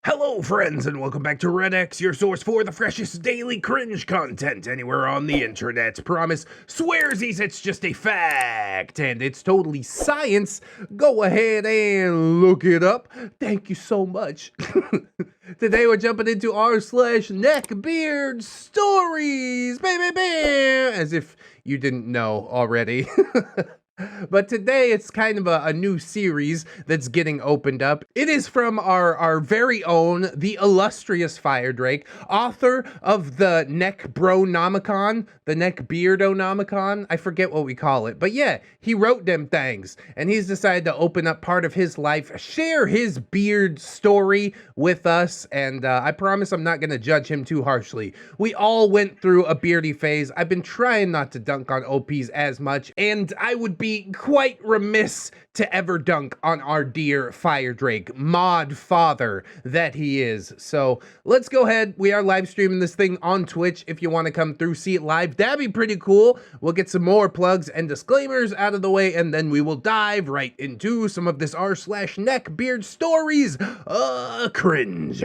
Hello friends and welcome back to ReddX, your source for the freshest daily cringe content anywhere on the internet. Promise, swearsies, it's just a fact and it's totally science. Go ahead and look it up. Thank you so much. Today we're jumping into r/neckbeardstories, baby, as if you didn't know already. But today it's kind of a new series that's getting opened up. It is from our very own, the illustrious FYREDRAEKE, author of the Neckbronomicon, the Neckbeardonomicon. I forget what we call it, but yeah, he wrote them things, and he's decided to open up part of his life, share his beard story with us, and I promise I'm not going to judge him too harshly. We all went through a beardy phase. I've been trying not to dunk on OPs as much, and I would be quite remiss to ever dunk on our dear FYREDRAEKE, mod father that he is. So let's go ahead. We are live streaming this thing on Twitch. If you want to come through, see it live, that'd be pretty cool. We'll get some more plugs and disclaimers out of the way, and then we will dive right into some of this r/neckbeardstories. Cringe.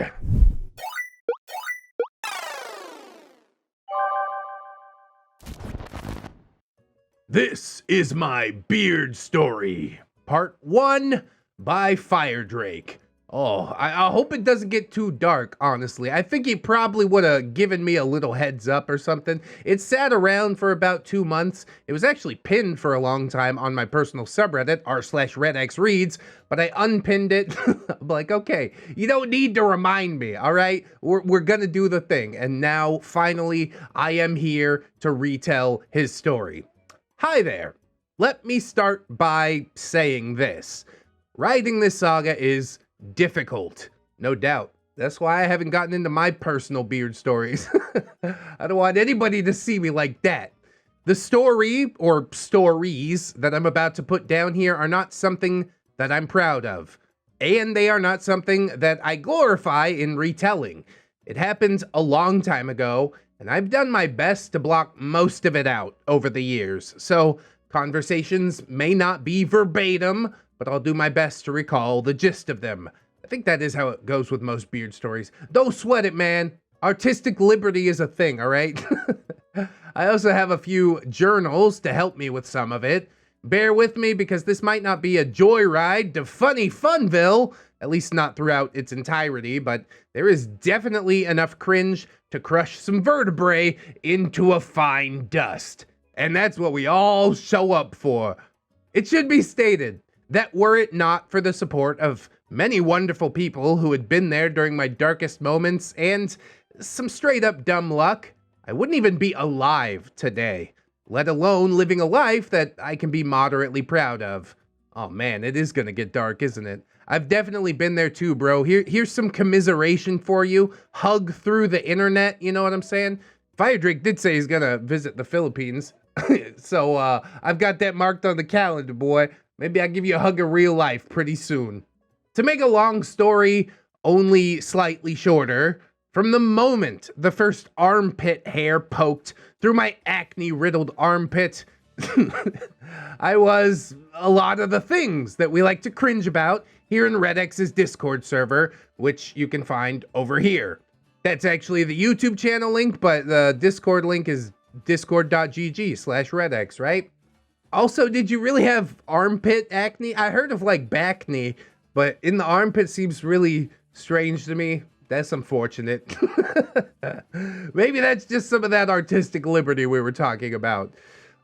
This is my beard story, part 1 by FYREDRAEKE. Oh, I hope it doesn't get too dark, honestly. I think he probably would have given me a little heads up or something. It sat around for about 2 months. It was actually pinned for a long time on my personal subreddit, r/ReddX Reads, but I unpinned it. I'm like, okay, you don't need to remind me, all right? We're gonna do the thing. And now, finally, I am here to retell his story. Hi there. Let me start by saying this. Writing this saga is difficult, no doubt. That's why I haven't gotten into my personal beard stories. I don't want anybody to see me like that. The story, or stories, that I'm about to put down here are not something that I'm proud of. And they are not something that I glorify in retelling. It happened a long time ago, and I've done my best to block most of it out over the years, so conversations may not be verbatim, but I'll do my best to recall the gist of them. I think that is how it goes with most beard stories. Don't sweat it, man. Artistic liberty is a thing, all right? I also have a few journals to help me with some of it. Bear with me because this might not be a joyride to funny Funville, at least not throughout its entirety, but there is definitely enough cringe to crush some vertebrae into a fine dust. And that's what we all show up for. It should be stated that were it not for the support of many wonderful people who had been there during my darkest moments and some straight up dumb luck, I wouldn't even be alive today, let alone living a life that I can be moderately proud of. Oh man, it is gonna get dark, isn't it? I've definitely been there too, bro. Here's some commiseration for you. Hug through the internet, you know what I'm saying? FYREDRAEKE did say he's gonna visit the Philippines. So, I've got that marked on the calendar, boy. Maybe I'll give you a hug in real life pretty soon. To make a long story only slightly shorter, from the moment the first armpit hair poked through my acne-riddled armpit, I was a lot of the things that we like to cringe about here in ReddX's Discord server, which you can find over here. That's actually the YouTube channel link, but the Discord link is discord.gg/ReddX, right? Also, did you really have armpit acne? I heard of like back knee, but in the armpit seems really strange to me. That's unfortunate. Maybe that's just some of that artistic liberty we were talking about.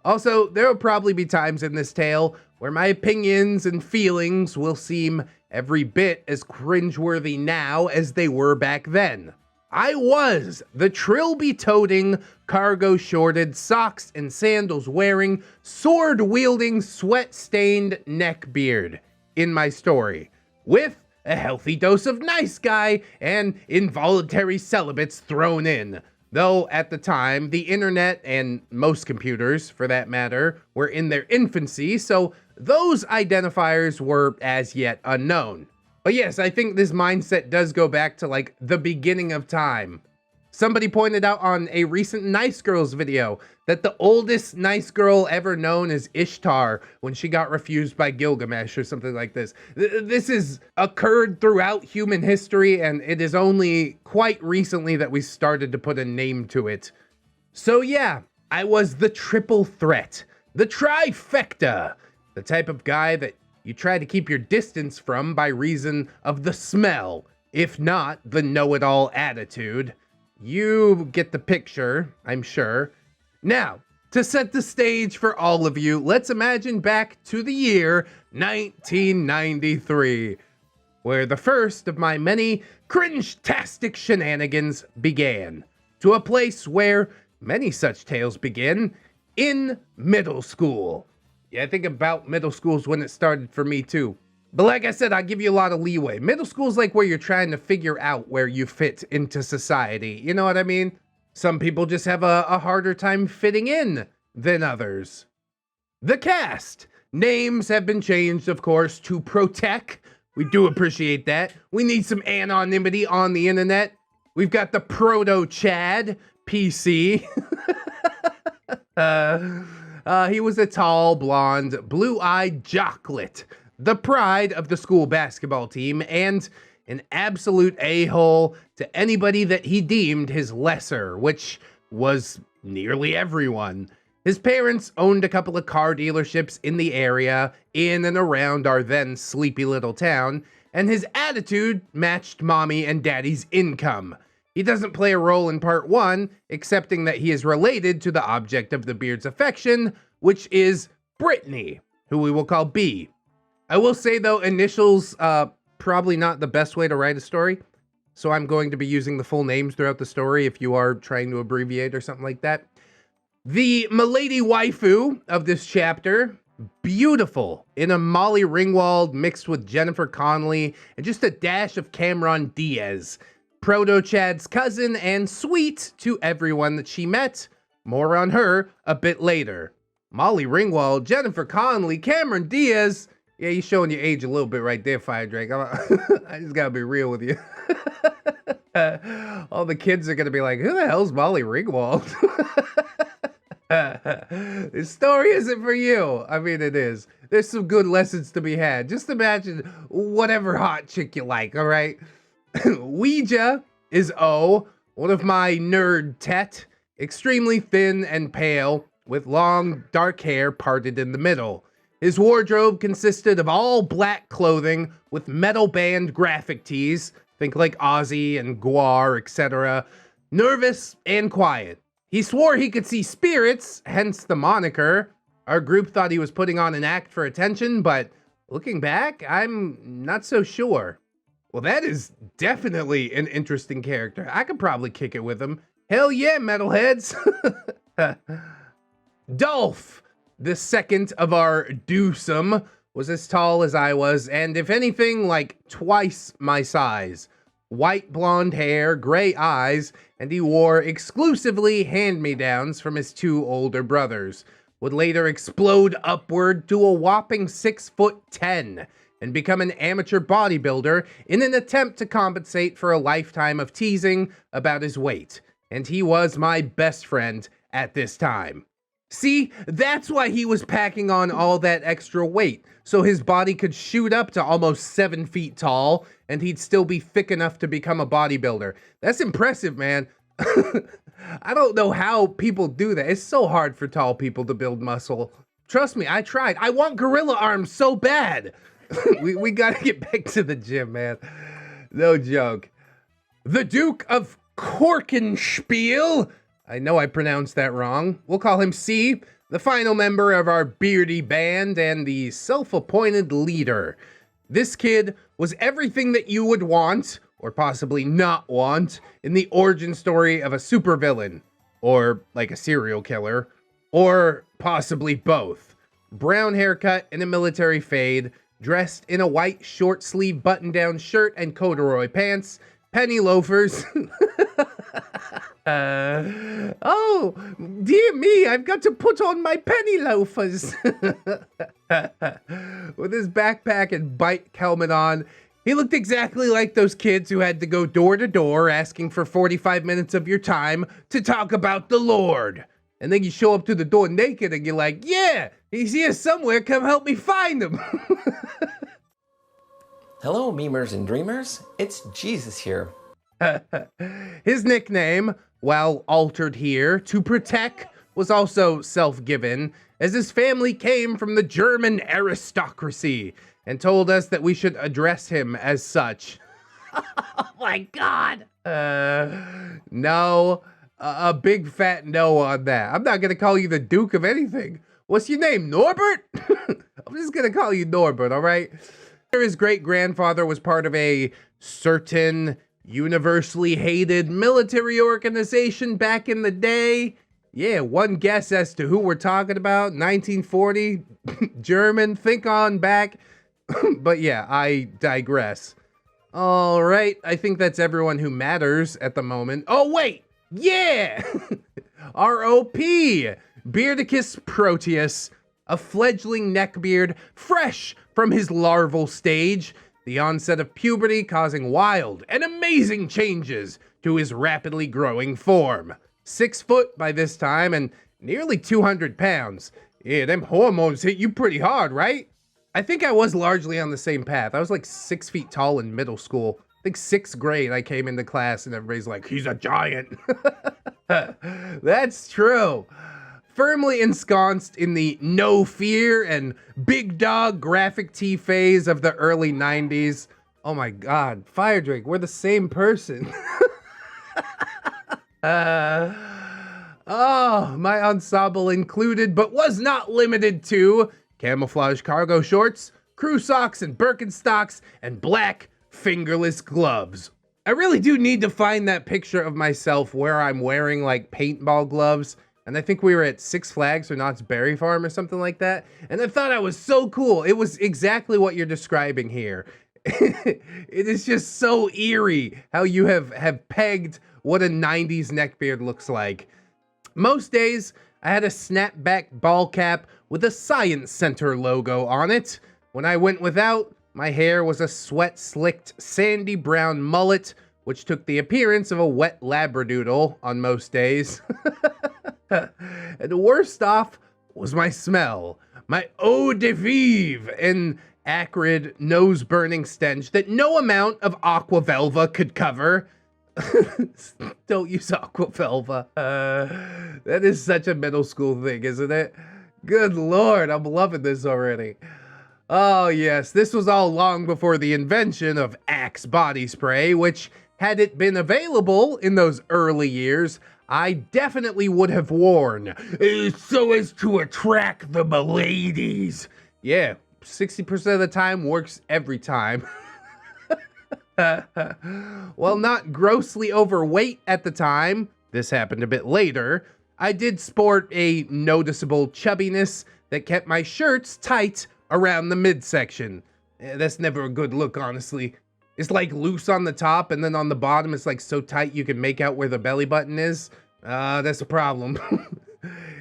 Also, there will probably be times in this tale where my opinions and feelings will seem every bit as cringeworthy now as they were back then. I was the trilby-toting, cargo-shorted, socks and sandals wearing, sword-wielding, sweat-stained neckbeard in my story, with a healthy dose of nice guy and involuntary celibates thrown in. Though at the time, the internet, and most computers for that matter, were in their infancy, so those identifiers were as yet unknown. But yes, I think this mindset does go back to like the beginning of time. Somebody pointed out on a recent Nice Girls video that the oldest nice girl ever known is Ishtar when she got refused by Gilgamesh or something like this. This has occurred throughout human history, and it is only quite recently that we started to put a name to it. So yeah, I was the triple threat, the trifecta, the type of guy that you try to keep your distance from by reason of the smell, if not the know-it-all attitude. You get the picture, I'm sure. Now, to set the stage for all of you, let's imagine back to the year 1993, where the first of my many cringe-tastic shenanigans began, to a place where many such tales begin, in middle school. Yeah, I think about middle school's when it started for me too. But like I said, I'll give you a lot of leeway. Middle school's like where you're trying to figure out where you fit into society. You know what I mean? Some people just have a harder time fitting in than others. The cast. Names have been changed, of course, to protect. We do appreciate that. We need some anonymity on the internet. We've got the Proto-Chad, PC. He was a tall, blonde, blue-eyed jocklet, the pride of the school basketball team, and an absolute a-hole to anybody that he deemed his lesser, which was nearly everyone. His parents owned a couple of car dealerships in the area, in and around our then sleepy little town, and his attitude matched mommy and daddy's income. He doesn't play a role in part one, excepting that he is related to the object of the beard's affection, which is Brittany, who we will call B. I will say, though, initials, probably not the best way to write a story, so I'm going to be using the full names throughout the story if you are trying to abbreviate or something like that. The milady waifu of this chapter, beautiful, in a Molly Ringwald mixed with Jennifer Connelly, and just a dash of Cameron Diaz. Proto-Chad's cousin and sweet to everyone that she met. More on her a bit later. Molly Ringwald, Jennifer Connelly, Cameron Diaz. Yeah, you're showing your age a little bit right there, FYREDRAEKE. I just gotta be real with you. All the kids are gonna be like, who the hell's Molly Ringwald? This story isn't for you. I mean, it is. There's some good lessons to be had. Just imagine whatever hot chick you like, all right? Ouija is O, one of my nerd tet, extremely thin and pale, with long, dark hair parted in the middle. His wardrobe consisted of all black clothing with metal band graphic tees, think like Ozzy and Guar, etc. Nervous and quiet. He swore he could see spirits, hence the moniker. Our group thought he was putting on an act for attention, but looking back, I'm not so sure. Well, that is definitely an interesting character. I could probably kick it with him. Hell yeah, metalheads! Dolph, the second of our dewsome, was as tall as I was, and if anything, like twice my size. White blonde hair, gray eyes, and he wore exclusively hand-me-downs from his two older brothers. Would later explode upward to a whopping 6'10" and become an amateur bodybuilder in an attempt to compensate for a lifetime of teasing about his weight. And he was my best friend at this time. See, that's why he was packing on all that extra weight, so his body could shoot up to almost 7 feet tall, and he'd still be thick enough to become a bodybuilder. That's impressive, man. I don't know how people do that. It's so hard for tall people to build muscle. Trust me, I tried. I want gorilla arms so bad. we gotta get back to the gym, man. No joke. The Duke of Korkenspiel. I know I pronounced that wrong. We'll call him C, the final member of our beardy band and the self-appointed leader. This kid was everything that you would want, or possibly not want, in the origin story of a supervillain, or like a serial killer, or possibly both. Brown haircut and a military fade, dressed in a white short-sleeve button-down shirt and corduroy pants, penny loafers. Oh, dear me, I've got to put on my penny loafers. With his backpack and bike helmet on, He looked exactly like those kids who had to go door to door asking for 45 minutes of your time to talk about the Lord. And then you show up to the door naked and you're like, yeah, he's here somewhere, come help me find him. Hello, memers and dreamers. It's Jesus here. His nickname, while altered here to protect, was also self-given, as his family came from the German aristocracy and told us that we should address him as such. Oh my God. No, a big fat no on that. I'm not gonna call you the Duke of anything. What's your name, Norbert? I'm just gonna call you Norbert, all right? His great-grandfather was part of a certain universally hated military organization back in the day. Yeah, one guess as to who we're talking about. 1940, German, think on back. But yeah, I digress. All right, I think that's everyone who matters at the moment. Oh, wait, yeah! R.O.P. Beardicus Proteus, a fledgling neckbeard fresh from his larval stage, the onset of puberty causing wild and amazing changes to his rapidly growing form. 6 foot by this time and nearly 200 pounds. Yeah, them hormones hit you pretty hard, right? I think I was largely on the same path. I was like 6 feet tall in middle school. I think 6th grade I came into class and everybody's like, he's a giant. That's true. Firmly ensconced in the no fear and big dog graphic tee phase of the early 90s. Oh my God, FYREDRAEKE, we're the same person. My ensemble included, but was not limited to, camouflage cargo shorts, crew socks and Birkenstocks, and black fingerless gloves. I really do need to find that picture of myself where I'm wearing like paintball gloves. And I think we were at Six Flags or Knott's Berry Farm or something like that. And I thought I was so cool. It was exactly what you're describing here. It is just so eerie how you have pegged what a 90s neckbeard looks like. Most days, I had a snapback ball cap with a Science Center logo on it. When I went without, my hair was a sweat-slicked sandy brown mullet, which took the appearance of a wet labradoodle on most days. And worst off was my smell. My eau de vivre, an acrid, nose-burning stench that no amount of Aquavelva could cover. Don't use Aquavelva. That is such a middle school thing, isn't it? Good Lord, I'm loving this already. Oh yes, this was all long before the invention of Axe body spray, which, had it been available in those early years, I definitely would have worn, so as to attract the ladies. Yeah, 60% of the time works every time. While not grossly overweight at the time, this happened a bit later, I did sport a noticeable chubbiness that kept my shirts tight around the midsection. That's never a good look, honestly. It's like loose on the top, and then on the bottom it's like so tight you can make out where the belly button is. That's a problem.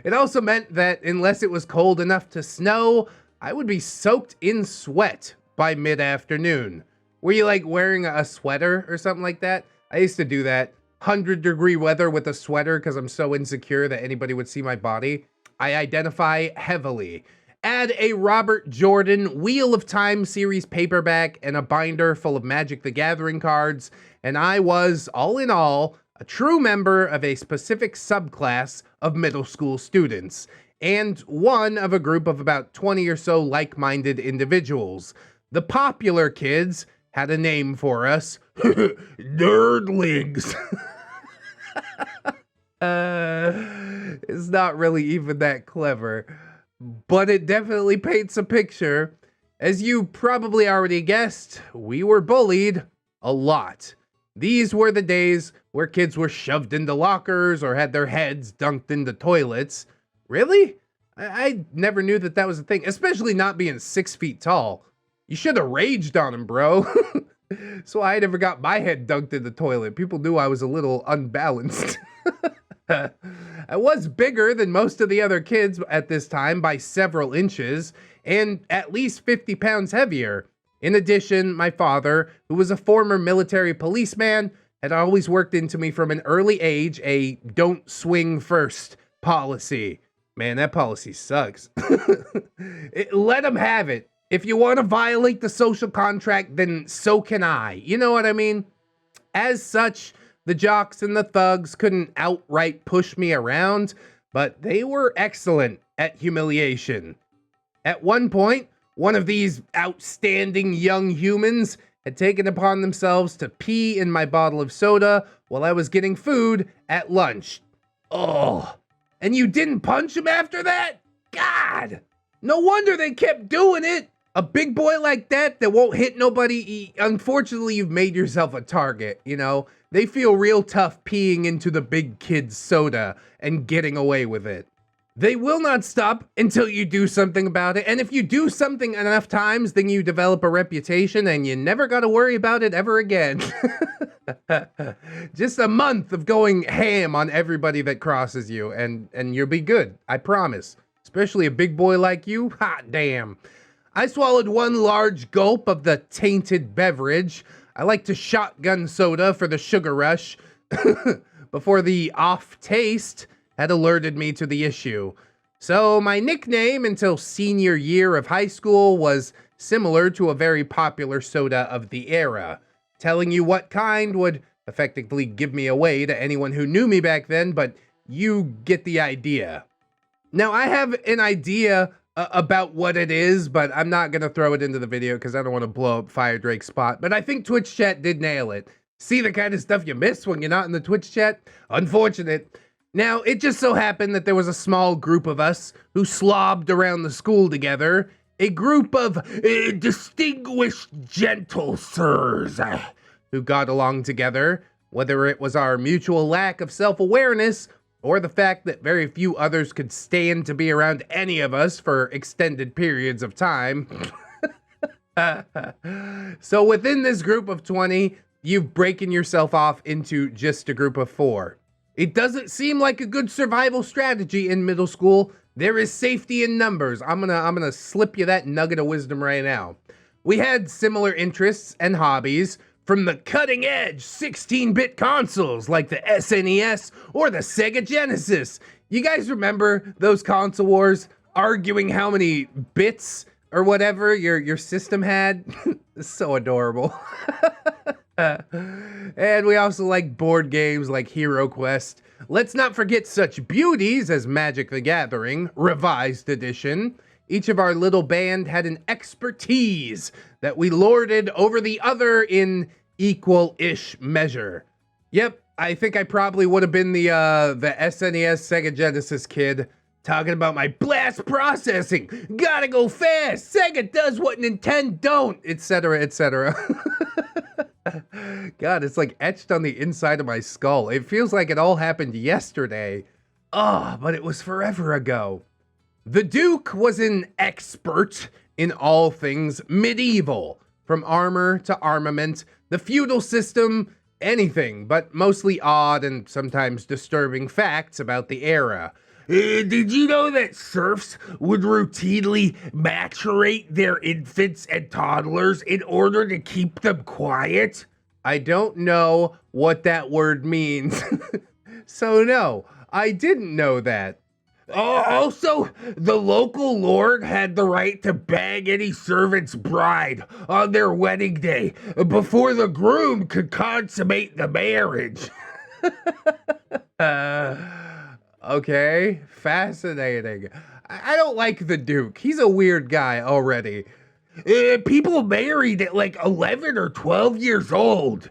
It also meant that unless it was cold enough to snow, I would be soaked in sweat by mid-afternoon. Were you like wearing a sweater or something like that? I used to do that. 100-degree weather with a sweater because I'm so insecure that anybody would see my body. I identify heavily. Add a Robert Jordan Wheel of Time series paperback and a binder full of Magic the Gathering cards, and I was, all in all, a true member of a specific subclass of middle school students, and one of a group of about 20 or so like-minded individuals. The popular kids had a name for us. Nerdlings. It's not really even that clever, but it definitely paints a picture. As you probably already guessed, we were bullied a lot. These were the days where kids were shoved into lockers or had their heads dunked into toilets. Really? I never knew that was a thing, especially not being 6 feet tall. You should have raged on him, bro. So I never got my head dunked in the toilet. People knew I was a little unbalanced. I was bigger than most of the other kids at this time by several inches, and at least 50 pounds heavier. In addition, my father, who was a former military policeman, had always worked into me from an early age a don't swing first policy. Man, that policy sucks. Let them have it. If you want to violate the social contract, then so can I. You know what I mean? As such, the jocks and the thugs couldn't outright push me around, but they were excellent at humiliation. At one point, one of these outstanding young humans had taken upon themselves to pee in my bottle of soda while I was getting food at lunch. Oh, and you didn't punch him after that? God! No wonder they kept doing it. A big boy like that won't hit nobody, unfortunately, you've made yourself a target, you know? They feel real tough peeing into the big kid's soda and getting away with it. They will not stop until you do something about it, and if you do something enough times, then you develop a reputation and you never gotta worry about it ever again. Just a month of going ham on everybody that crosses you, and you'll be good, I promise. Especially a big boy like you, hot damn. I swallowed one large gulp of the tainted beverage. I like to shotgun soda for the sugar rush before the off taste had alerted me to the issue. So my nickname until senior year of high school was similar to a very popular soda of the era. Telling you what kind would effectively give me away to anyone who knew me back then, but you get the idea. Now I have an idea about what it is, but I'm not going to throw it into the video because I don't want to blow up FYREDRAEKE's spot, but I think Twitch chat did nail it. See the kind of stuff you miss when you're not in the Twitch chat? Unfortunate. Now, it just so happened that there was a small group of us who slobbed around the school together, a group of distinguished gentle sirs who got along together, whether it was our mutual lack of self-awareness or the fact that very few others could stand to be around any of us for extended periods of time. So within this group of 20, you've broken yourself off into just a group of 4. It doesn't seem like a good survival strategy in middle school. There is safety in numbers. I'm gonna slip you that nugget of wisdom right now. We had similar interests and hobbies, from the cutting-edge 16-bit consoles like the SNES or the Sega Genesis. You guys remember those console wars, arguing how many bits or whatever your system had? So adorable. And we also like board games like Hero Quest. Let's not forget such beauties as Magic the Gathering, Revised Edition. Each of our little band had an expertise that we lorded over the other in equal-ish measure. Yep, I think I probably would have been the SNES Sega Genesis kid, talking about my blast processing, gotta go fast, Sega does what Nintendo don't, etc., etc. God, it's like etched on the inside of my skull. It feels like it all happened yesterday. But it was forever ago. The Duke was an expert in all things medieval, from armor to armament, the feudal system, anything, but mostly odd and sometimes disturbing facts about the era. Did you know that serfs would routinely macerate their infants and toddlers in order to keep them quiet? I don't know what that word means. So no, I didn't know that. Also, the local lord had the right to bag any servant's bride on their wedding day before the groom could consummate the marriage. Okay, fascinating. I don't like the Duke. He's a weird guy already. People married at like 11 or 12 years old.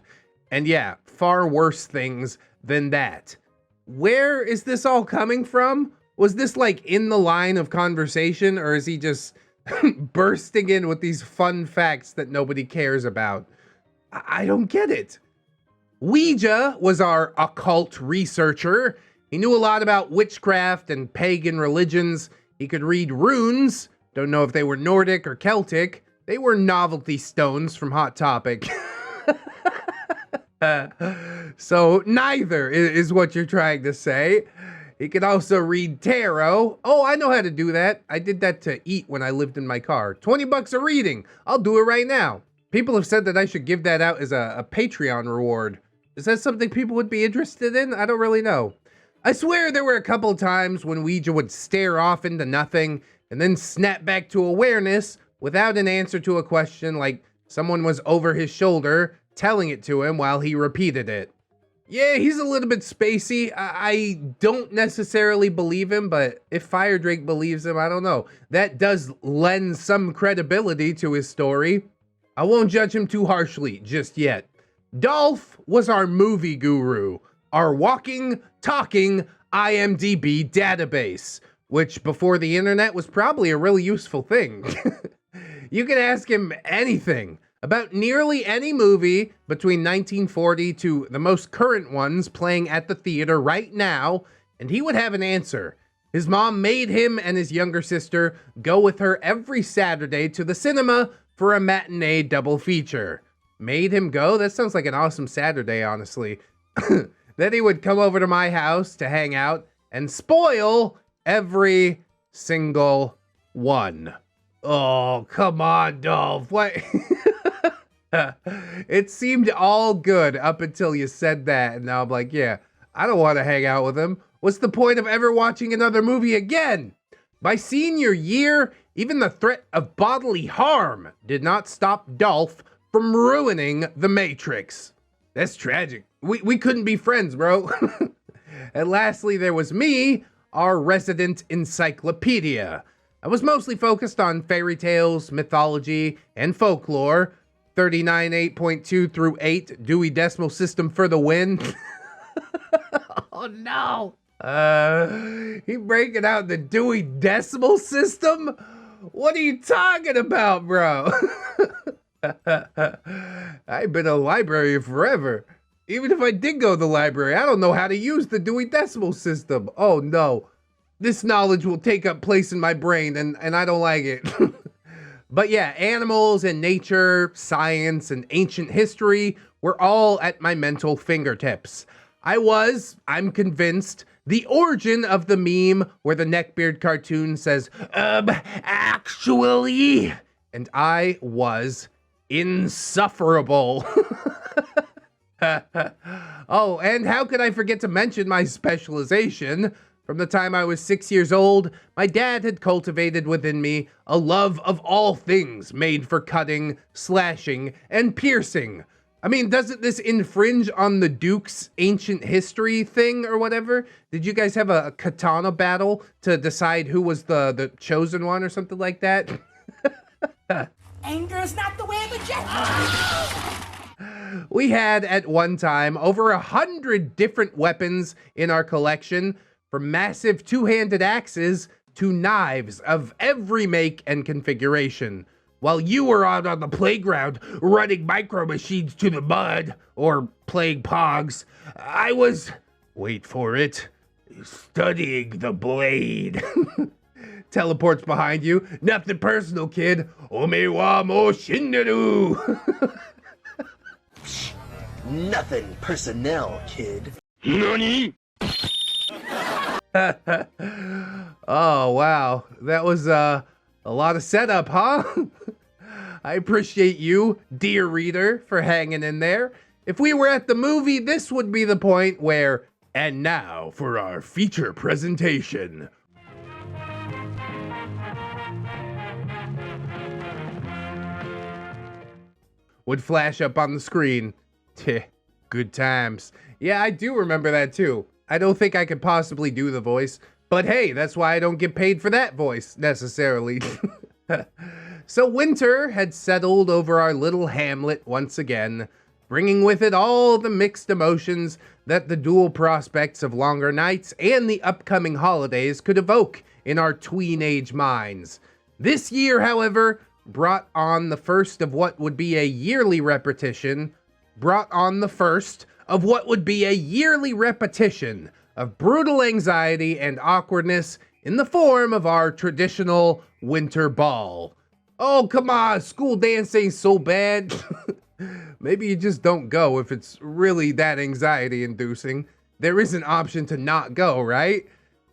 And yeah, far worse things than that. Where is this all coming from? Was this like in the line of conversation, or is he just bursting in with these fun facts that nobody cares about? I don't get it. Ouija was our occult researcher. He knew a lot about witchcraft and pagan religions. He could read runes. Don't know if they were Nordic or Celtic. They were novelty stones from Hot Topic. So neither is what you're trying to say. He can also read tarot. Oh, I know how to do that. I did that to eat when I lived in my car. 20 bucks a reading. I'll do it right now. People have said that I should give that out as a Patreon reward. Is that something people would be interested in? I don't really know. I swear there were a couple times when Ouija would stare off into nothing and then snap back to awareness without an answer to a question, like someone was over his shoulder telling it to him while he repeated it. Yeah, he's a little bit spacey. I don't necessarily believe him, but if FYREDRAEKE believes him, I don't know. That does lend some credibility to his story. I won't judge him too harshly just yet. Dolph was our movie guru, our walking, talking IMDb database, which before the internet was probably a really useful thing. You can ask him anything about nearly any movie between 1940 to the most current ones playing at the theater right now, and he would have an answer. His mom made him and his younger sister go with her every Saturday to the cinema for a matinee double feature. Made him go? That sounds like an awesome Saturday, honestly. Then he would come over to my house to hang out and spoil every single one. Oh, come on, Dolph. What? It seemed all good up until you said that, and now I'm like, yeah, I don't want to hang out with him. What's the point of ever watching another movie again? By senior year, even the threat of bodily harm did not stop Dolph from ruining The Matrix. That's tragic. We couldn't be friends, bro. And lastly, there was me, our resident encyclopedia. I was mostly focused on fairy tales, mythology, and folklore. 39.8.2 through 8, Dewey Decimal System for the win. Oh no! He breaking out the Dewey Decimal System? What are you talking about, bro? I've been in a library forever. Even if I did go to the library, I don't know how to use the Dewey Decimal System. Oh no. This knowledge will take up place in my brain, and I don't like it. But yeah, animals and nature, science, and ancient history were all at my mental fingertips. I'm convinced, the origin of the meme where the Neckbeard cartoon says, actually, and I was insufferable. Oh, and how could I forget to mention my specialization? From the time I was 6 years old, my dad had cultivated within me a love of all things made for cutting, slashing, and piercing. I mean, doesn't this infringe on the Duke's ancient history thing or whatever? Did you guys have a katana battle to decide who was the chosen one or something like that? Anger is not the way of the Jedi. We had, at one time, over 100 different weapons in our collection, from massive two-handed axes to knives of every make and configuration. While you were out on the playground running micro machines to the mud or playing pogs, I was, wait for it, studying the blade. Teleports behind you. Nothing personal, kid. Omewa mo shinderu. Nothing personnel, kid. NANI? Oh, wow. That was a lot of setup, huh? I appreciate you, dear reader, for hanging in there. If we were at the movie, this would be the point where, and now for our feature presentation. Would flash up on the screen. Teh, good times. Yeah, I do remember that too. I don't think I could possibly do the voice, but hey, that's why I don't get paid for that voice, necessarily. So winter had settled over our little hamlet once again, bringing with it all the mixed emotions that the dual prospects of longer nights and the upcoming holidays could evoke in our tween-age minds. This year, however, brought on the first of what would be a yearly repetition of brutal anxiety and awkwardness in the form of our traditional winter ball. Oh, come on, school dance ain't so bad. Maybe you just don't go if it's really that anxiety inducing. There is an option to not go, right?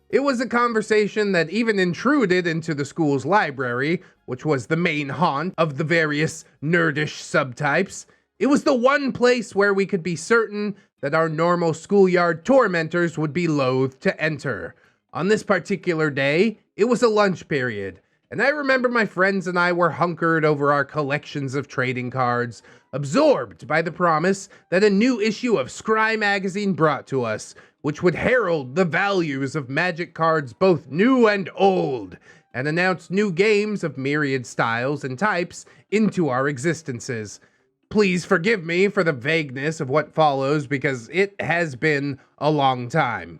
It was a conversation that even intruded into the school's library, which was the main haunt of the various nerdish subtypes. It was the one place where we could be certain that our normal schoolyard tormentors would be loath to enter. On this particular day, it was a lunch period, and I remember my friends and I were hunkered over our collections of trading cards, absorbed by the promise that a new issue of Scry magazine brought to us, which would herald the values of Magic cards both new and old, and announce new games of myriad styles and types into our existences. Please forgive me for the vagueness of what follows, because it has been a long time.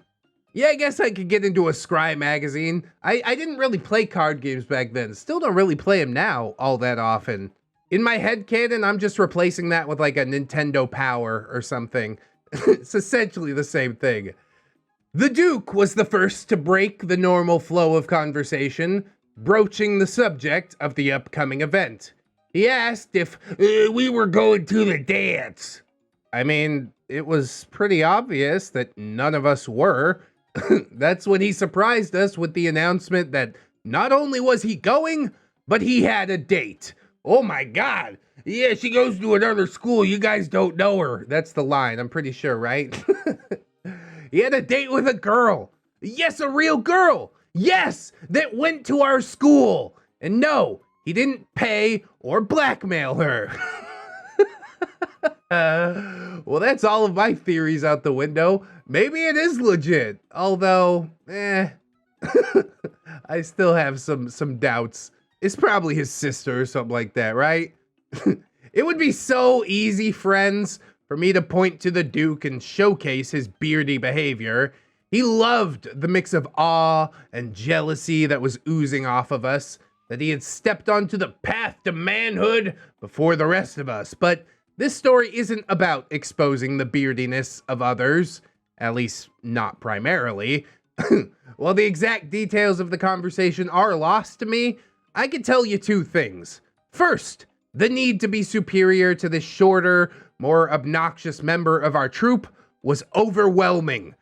Yeah, I guess I could get into a Scry magazine. I didn't really play card games back then. Still don't really play them now all that often. In my headcanon, I'm just replacing that with like a Nintendo Power or something. It's essentially the same thing. The Duke was the first to break the normal flow of conversation, broaching the subject of the upcoming event. He asked if we were going to the dance. I mean, it was pretty obvious that none of us were. That's when he surprised us with the announcement that not only was he going, but he had a date. Oh my God. Yeah, she goes to another school. You guys don't know her. That's the line, I'm pretty sure, right? He had a date with a girl. Yes, a real girl. Yes, that went to our school. And no, he didn't pay or blackmail her. Well, that's all of my theories out the window. Maybe it is legit, although, I still have some doubts. It's probably his sister or something like that, right? It would be so easy, friends, for me to point to the Duke and showcase his beardy behavior. He loved the mix of awe and jealousy that was oozing off of us, that he had stepped onto the path to manhood before the rest of us. But this story isn't about exposing the beardiness of others, at least not primarily. While the exact details of the conversation are lost to me, I can tell you two things. First, the need to be superior to this shorter, more obnoxious member of our troupe was overwhelming.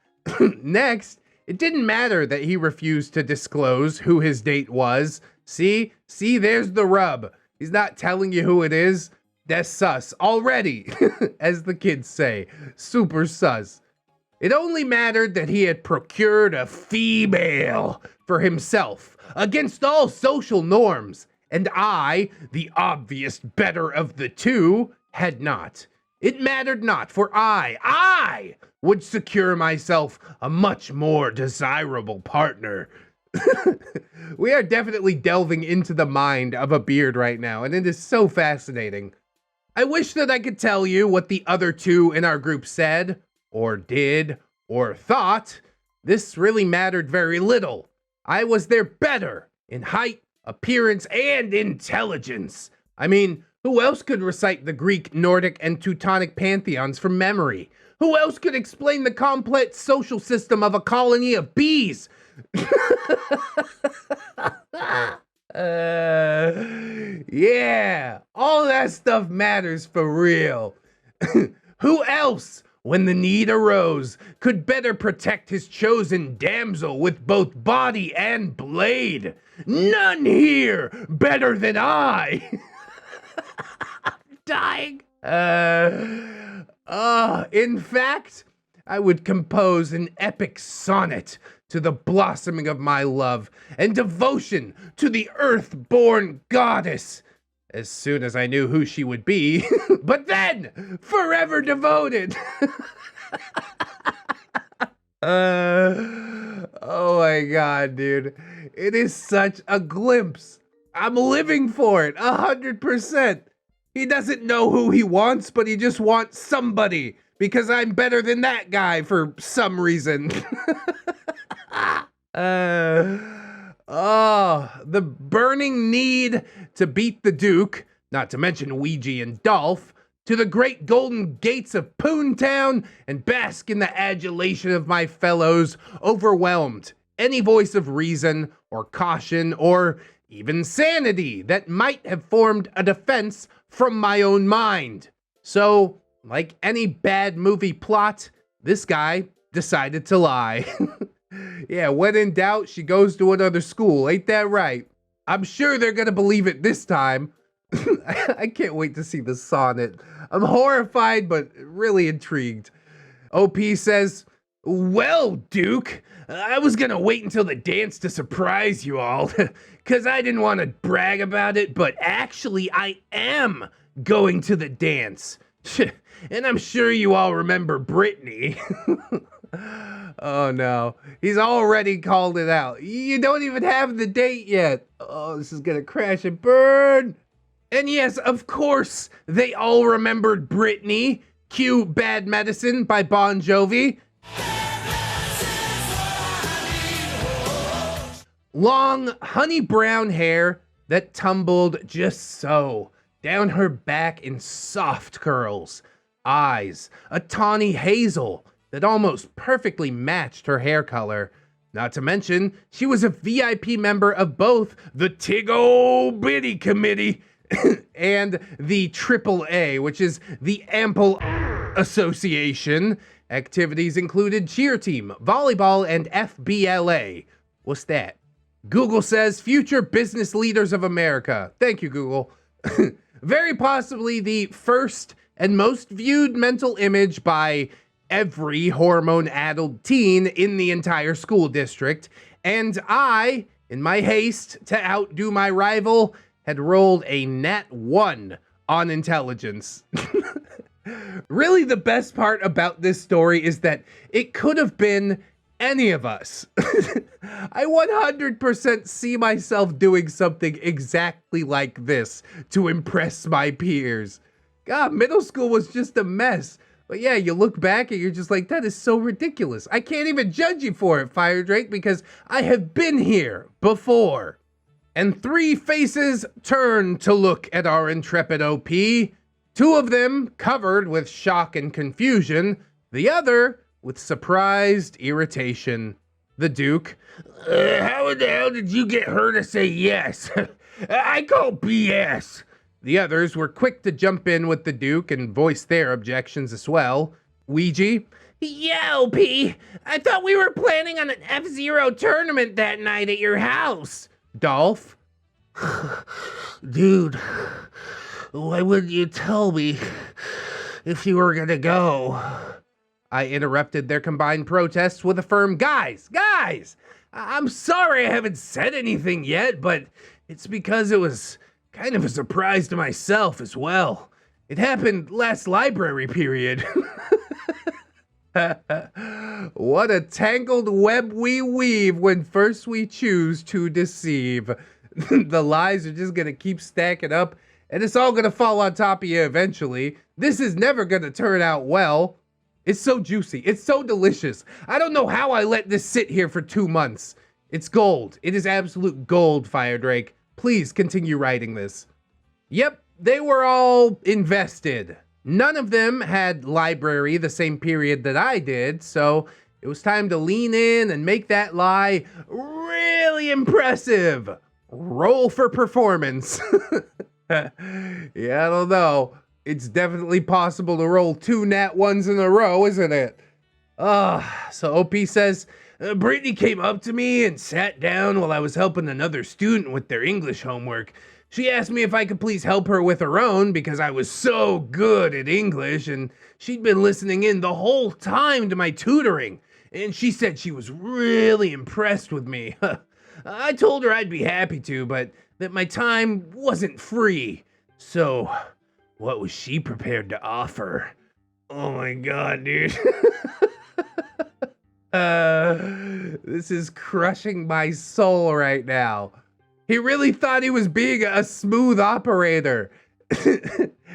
Next, it didn't matter that he refused to disclose who his date was. See, there's the rub. He's not telling you who it is. That's sus already, as the kids say. Super sus. It only mattered that he had procured a female for himself against all social norms, and I, the obvious better of the two, had not. It mattered not, for I would secure myself a much more desirable partner. We are definitely delving into the mind of a beard right now, and it is so fascinating. I wish that I could tell you what the other two in our group said, or did, or thought. This really mattered very little. I was their better in height, appearance, and intelligence. I mean, who else could recite the Greek, Nordic, and Teutonic pantheons from memory? Who else could explain the complex social system of a colony of bees? Yeah, all that stuff matters for real. Who else, when the need arose, could better protect his chosen damsel with both body and blade? None here better than I. I'm dying. In fact, I would compose an epic sonnet to the blossoming of my love and devotion to the earth-born goddess as soon as I knew who she would be, but then forever devoted. Oh my God, dude. It is such a glimpse. I'm living for it 100%. He doesn't know who he wants, but he just wants somebody because I'm better than that guy for some reason. The burning need to beat the Duke, not to mention Ouija and Dolph, to the great golden gates of Poontown and bask in the adulation of my fellows overwhelmed any voice of reason or caution or even sanity that might have formed a defense from my own mind. So, like any bad movie plot, this guy decided to lie. Yeah, when in doubt, she goes to another school. Ain't that right? I'm sure they're gonna believe it this time. I can't wait to see the sonnet. I'm horrified, but really intrigued. OP says, well, Duke, I was gonna wait until the dance to surprise you all, because I didn't want to brag about it, but actually I am going to the dance. And I'm sure you all remember Brittany. Oh no, he's already called it out. You don't even have the date yet. Oh, this is gonna crash and burn. And yes, of course, they all remembered Brittany. Cue Bad Medicine by Bon Jovi. Long, honey brown hair that tumbled just so down her back in soft curls. Eyes, a tawny hazel that almost perfectly matched her hair color. Not to mention, she was a VIP member of both the Tig-O-Bitty Committee and the AAA, which is the Ample Association. Activities included cheer team, volleyball, and FBLA. What's that? Google says future business leaders of America. Thank you, Google. Very possibly the first and most viewed mental image by every hormone-addled teen in the entire school district. And I, in my haste to outdo my rival, had rolled a nat 1 on intelligence. Really, the best part about this story is that it could have been any of us. I 100% see myself doing something exactly like this to impress my peers. God, middle school was just a mess. But yeah, you look back and you're just like, that is so ridiculous. I can't even judge you for it, FYREDRAEKE, because I have been here before. And three faces turned to look at our intrepid OP. Two of them covered with shock and confusion, the other with surprised irritation. The Duke. How in the hell did you get her to say yes? I call BS. The others were quick to jump in with the Duke and voice their objections as well. Ouija. Yeah, OP. I thought we were planning on an F-Zero tournament that night at your house. Dolph. Dude, why wouldn't you tell me if you were gonna go? I interrupted their combined protests with a firm, guys, I'm sorry I haven't said anything yet, but it's because it was kind of a surprise to myself as well. It happened last library period. What a tangled web we weave when first we choose to deceive. The lies are just gonna keep stacking up, and it's all gonna fall on top of you eventually. This is never gonna turn out well. It's so juicy. It's so delicious. I don't know how I let this sit here for 2 months. It's gold. It is absolute gold, FYREDRAEKE. Please continue writing this. Yep, they were all invested. None of them had library the same period that I did, so it was time to lean in and make that lie really impressive. Roll for performance. Yeah, I don't know. It's definitely possible to roll 2 nat 1s in a row, isn't it? So OP says, Brittany came up to me and sat down while I was helping another student with their English homework. She asked me if I could please help her with her own because I was so good at English, and she'd been listening in the whole time to my tutoring, and she said she was really impressed with me. I told her I'd be happy to, but that my time wasn't free. So, what was she prepared to offer? Oh my god, dude. This is crushing my soul right now. He really thought he was being a smooth operator.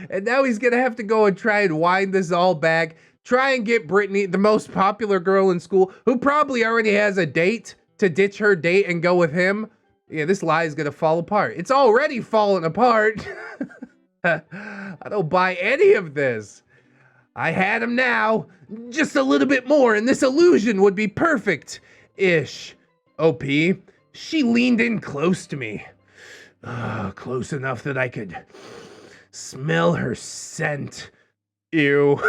And now he's gonna have to go and try and wind this all back. Try and get Brittany, the most popular girl in school, who probably already has a date, to ditch her date and go with him. Yeah, this lie is gonna fall apart. It's already fallen apart. I don't buy any of this. I had him now. Just a little bit more and this illusion would be perfect-ish. OP. She leaned in close to me. Close enough that I could smell her scent. Ew.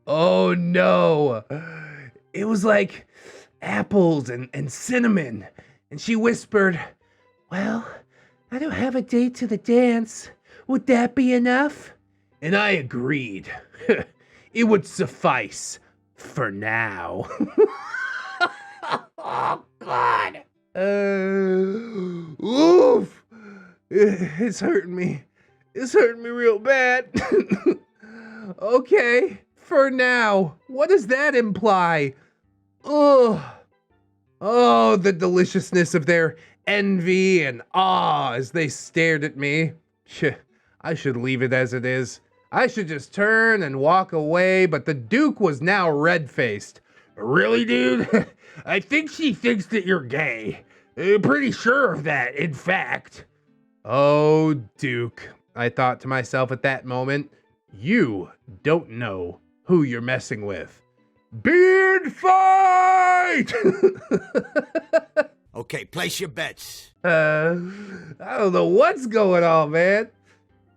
Oh no. was like apples and cinnamon. And she whispered, "Well, I don't have a date to the dance. Would that be enough?" And I agreed. It would suffice for now. Oh, God. Oof. It's hurting me. It's hurting me real bad. Okay, for now. What does that imply? Oh, the deliciousness of their envy and awe as they stared at me. I should leave it as it is. I should just turn and walk away, but the Duke was now red-faced. "Really, dude? I think she thinks that you're gay. Pretty sure of that, in fact." Oh, Duke, I thought to myself at that moment, you don't know who you're messing with. Beard fight! Okay, place your bets. I don't know what's going on, man.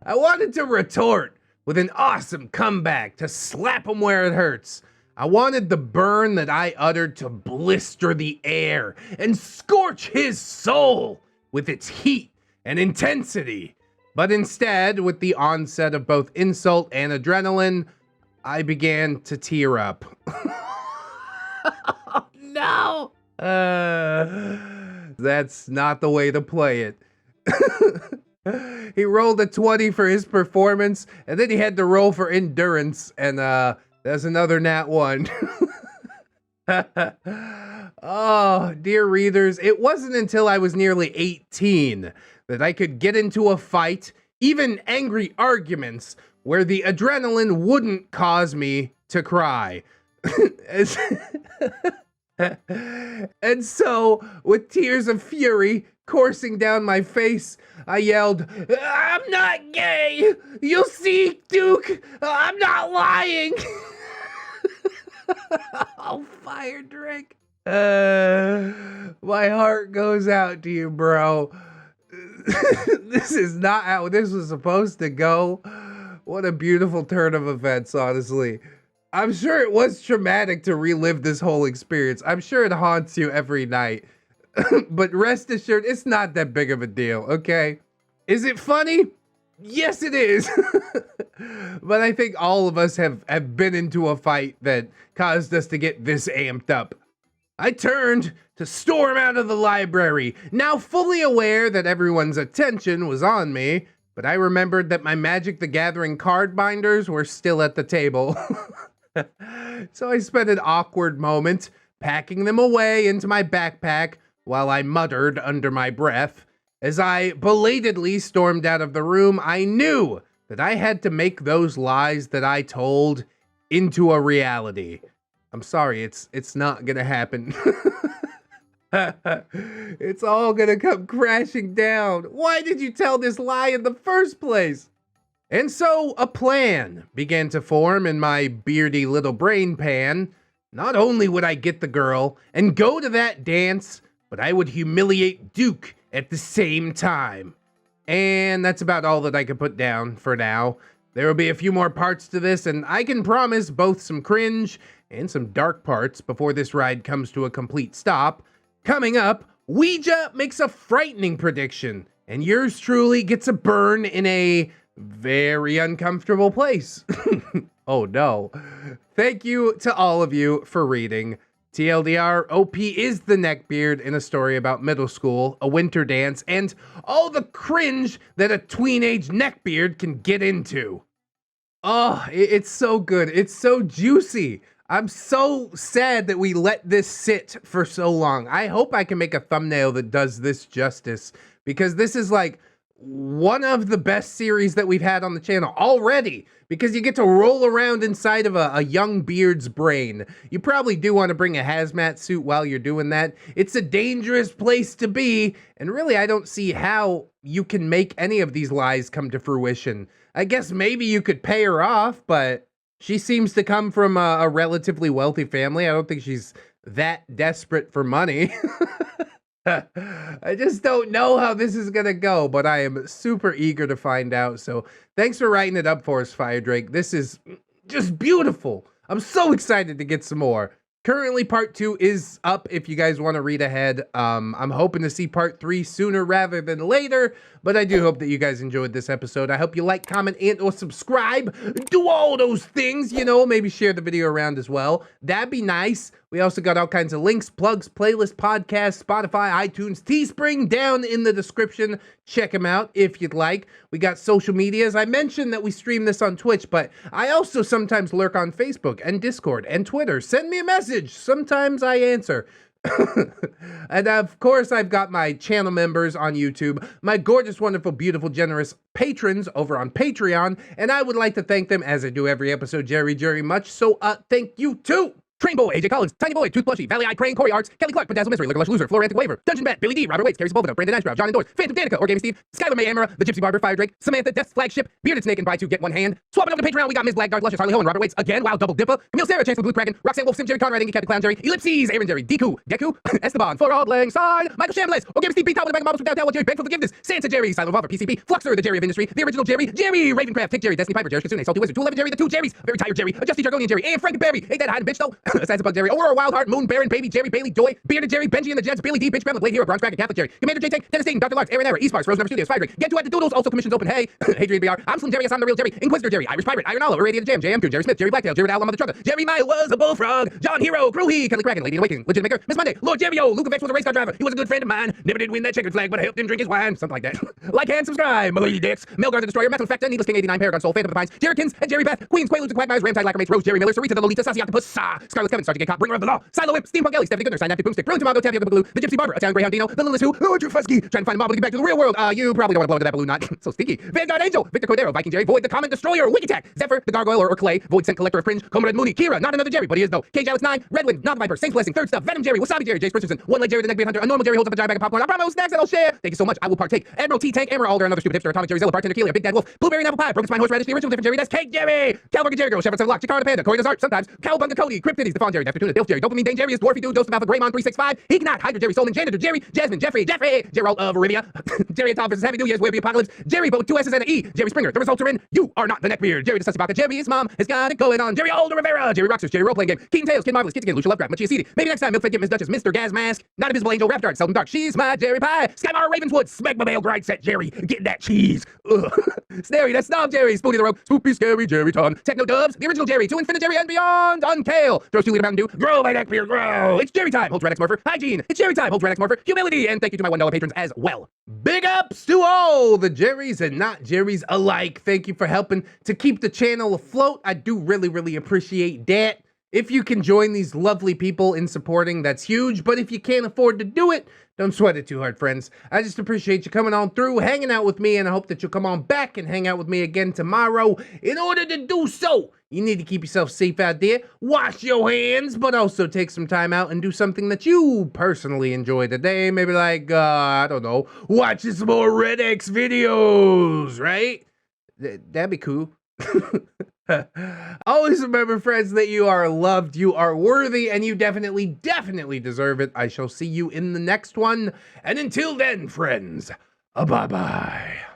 I wanted to retort with an awesome comeback to slap him where it hurts. I wanted the burn that I uttered to blister the air and scorch his soul with its heat and intensity. But instead, with the onset of both insult and adrenaline, I began to tear up. Oh, no! That's not the way to play it. He rolled a 20 for his performance, and then he had to roll for endurance, and there's another nat 1. Oh, dear readers, it wasn't until I was nearly 18 that I could get into a fight, even angry arguments, where the adrenaline wouldn't cause me to cry. And so, with tears of fury coursing down my face, I yelled, "I'm not gay! You'll see, Duke! I'm not lying!" Oh, FYREDRAEKE. My heart goes out to you, bro. This is not how this was supposed to go. What a beautiful turn of events, honestly. I'm sure it was traumatic to relive this whole experience. I'm sure it haunts you every night. But rest assured, it's not that big of a deal, okay? Is it funny? Yes, it is. But I think all of us have been into a fight that caused us to get this amped up. I turned to storm out of the library, now fully aware that everyone's attention was on me, but I remembered that my Magic the Gathering card binders were still at the table. So I spent an awkward moment packing them away into my backpack while I muttered under my breath. As I belatedly stormed out of the room, I knew that I had to make those lies that I told into a reality. I'm sorry, it's not gonna happen. It's all gonna come crashing down. Why did you tell this lie in the first place? And so a plan began to form in my beardy little brain pan. Not only would I get the girl and go to that dance, but I would humiliate Duke at the same time. And that's about all that I could put down for now. There will be a few more parts to this, and I can promise both some cringe and some dark parts before this ride comes to a complete stop. Coming up, Ouija makes a frightening prediction, and yours truly gets a burn in a very uncomfortable place. Oh no. Thank you to all of you for reading. TLDR, OP is the Neckbeard in a story about middle school, a winter dance, and all the cringe that a tween-age neckbeard can get into. Oh, it's so good. It's so juicy. I'm so sad that we let this sit for so long. I hope I can make a thumbnail that does this justice, because this is like one of the best series that we've had on the channel already, because you get to roll around inside of a young beard's brain. You probably do want to bring a hazmat suit while you're doing that. It's a dangerous place to be, and really I don't see how you can make any of these lies come to fruition. I guess maybe you could pay her off, but she seems to come from a relatively wealthy family. I don't think she's that desperate for money. I just don't know how this is gonna go, but I am super eager to find out. So thanks for writing it up for us, FYREDRAEKE. This is just beautiful. I'm so excited to get some more. Currently, part 2 is up if you guys want to read ahead. I'm hoping to see part 3 sooner rather than later, but I do hope that you guys enjoyed this episode. I hope you like, comment, and or subscribe. Do all those things, you know, maybe share the video around as well. That'd be nice. We also got all kinds of links, plugs, playlists, podcasts, Spotify, iTunes, Teespring down in the description. Check them out if you'd like. We got social medias. I mentioned that we stream this on Twitch, but I also sometimes lurk on Facebook and Discord and Twitter. Send me a message. Sometimes I answer. And of course, I've got my channel members on YouTube, my gorgeous, wonderful, beautiful, generous patrons over on Patreon, and I would like to thank them, as I do every episode, very much. So, thank you too. Train Boy, AJ Collins, Tiny Boy, Tooth Plushie, Valley Eye Crane, Corey Arts, Kelly Clark, Bedazzle Mystery, Liquor Lush Loser, Florantic Waver, Dungeon Bet, Billy D, Robert Waits, Carrie Sepulveda, Brandon Ashbrow, John Endors, Phantom Danica, Or Gaming Steve, Skylar May Amara, The Gypsy Barber, FYREDRAEKE, Samantha, Death's Flagship, Bearded Snake, and Buy Two Get One Hand. Swapping over to Patreon, we got Ms. Black, Darth Luscious, Harley Ho, and Robert Waits again. Wow, Double Dipper, Camille Sarah, Chancellor Blue Kraken, Roxanne Wolf, Sim Jerry, Conrad, Ingy Cat the Clown Jerry, Ellipses, Aaron Jerry, Deku, Esteban, For Auld Lang Syne, Michael Chambliss, Or Gaming Steve, Pete Top with the Bag of Marbles from Downtown, Jerry, Beg for Forgiveness, Santa Jerry, Silent Revolver, PCP, Fluxer, the Jerry of Industry, The Original Jerry, Jerry, Ravencraft, Tick Jerry, Destiny Piper, Jerry Kitsune, Salty Wizard, 211 Jerry, The Two Jerrys, Very Tired Jerry, Justy Jargonian Jerry, and Frank Barry, Ain't That Hiding Bitch Though, Assassin Bug Jerry, Aurora Wildheart, Moon Baron, Baby Jerry, Bailey Joy, Bearded Jerry, Benji and the Jets, Billy D, Bitch Gremlin, Blade Hero, Bronze Dragon, Catholic Jerry, Commander J Tank, Dennis Dayton, Dr. Larks, Aaron Error, Easparks, Rose Number Studios, FYREDRAEKE, Get to at the Doodles, also commissions open, hey, Hadrian BR, I'm Slim Jerry, I'm the Real Jerry, Inquisitor Jerry, Irish Pirate, Iron Olive, Irradiated Jam, JM2, Jerry Smith, Jerry Blacktail, Jerry Owl, Mother Trucker, Jerry Mile was a bullfrog, John Hero, Crewhee, Kelly Kraken, Lady in Awakening, Legit Maker, Miss Monday, Lord Jerry O, Luke Vex was a race car driver, he was a good friend of mine, never did win that checkered flag, but I helped him drink his wine, something like that. Like and subscribe, Malady Dix, Melgar the Destroyer, Metal Factor, Needless King 89, Paragon Soul, Phantom of the Pines, Jerrykins, and Jerry Beth, Queens, Quaaludes, and Quagmires, Ramtide, Lackermates, Rose, Jerry Miller, Sarita, the Lolita, Sassy Octopus, Scarlet Kevin, Sergeant Gay Cop, Bringer of the Law, Silo Whip, Steampunk Ellie, Stephanie Goodner, Synaptic Boomstick, Brilliant Tomago, Tapioca Baloo, the Gypsy Barber, Italian Greyhound Dino, the Lilith Who, Andrew Fusky, trying to find a model to get back to the real world. You probably don't want to blow into that balloon, not so stinky. Vanguard Angel, Victor Cordero, Viking Jerry, Void, the Common Destroyer, Wikitac, Zephyr, the Gargoyle or Clay, Void Scent Collector of Cringe, Comrade Mooney, Kira, not another Jerry, but he is though. Cage Alex 9, Redwind, Not the Viper, Saint Blessing, Third Stuff, Venom Jerry, Wasabi Jerry, Jace Richardson, One Leg Jerry, the Neckbeard Hunter, a normal Jerry holds up a giant bag of popcorn. I promise snacks that I'll share. Thank you so much. I will partake. Admiral T Tank, Amber Alder, another stupid hipster, Atomic Jerry, Zilla, Bartender Keeler, Big Dad Wolf, Blueberry and Apple Pie, Broken Spine Horseradish, the original different Jerry, that's Cake Jerry, Calvin Jerry Girl, Shepherd 7 Lock, Chicara Panda, Corey does art sometimes, Cowabunga Cody, Cryptides, the Fawn Jerry, Dr. Tuna, Dilf Jerry, Dopamine Dane Jerry, Dwarfy Dude, Dose of Alpha, Greymon 365, Eeknot, Hydra Jerry, Solman, Janitor Jerry, Jasmine, Jeffrey, Gerald of Arabia, Jerry and Tom versus Happy New Year's, Wave the Apocalypse, Jerry, but with 2 S's and an E, Jerry Springer, the results are in, you are not the Neckbeard, Jerry the Sussy Baka, Jerry's mom has got it going on, Jerry Alder Rivera, Jerry Roxers, Jerry Role Playing Game, King Tails, Kid Marvelous, Kids Again, Lucia Lovecraft, Machia CD, maybe next time, Milk Fed, Miss Duchess, Mr. Gas Mask, Not Invisible Angel, Raptor, Seldom Dark, She's my Jerry Pie, Skymar Ravenswood, Smegma Bale, Grind Set Jerry, get that cheese, Snary, that's Snob Jerry, Spoonie the Rogue, Spoopy Scary Jerry Ton, Techno Dubs, the original Jerry, To Infinite Jerry and Beyond, Unkale, throws 2 liter Mountain Dew, grow my Neckbeard, grow, it's Jerry time, holds ReddX Morpher, Hygiene, it's Jerry time, holds ReddX Morpher, Humility, and thank you to my $1 patrons as well. Big ups to all the Jerrys and not Jerrys alike. Thank you for helping to keep the channel afloat. I do really appreciate that. If you can join these lovely people in supporting, that's huge. But if you can't afford to do it, don't sweat it too hard, friends. I just appreciate you coming on through, hanging out with me, and I hope that you'll come on back and hang out with me again tomorrow. In order to do so, you need to keep yourself safe out there, wash your hands, but also take some time out and do something that you personally enjoy today. Maybe like, I don't know, watching some more ReddX videos, right? That'd be cool. Always remember, friends, that you are loved, you are worthy, and you definitely deserve it. I shall see you in the next one. And until then, friends, bye-bye.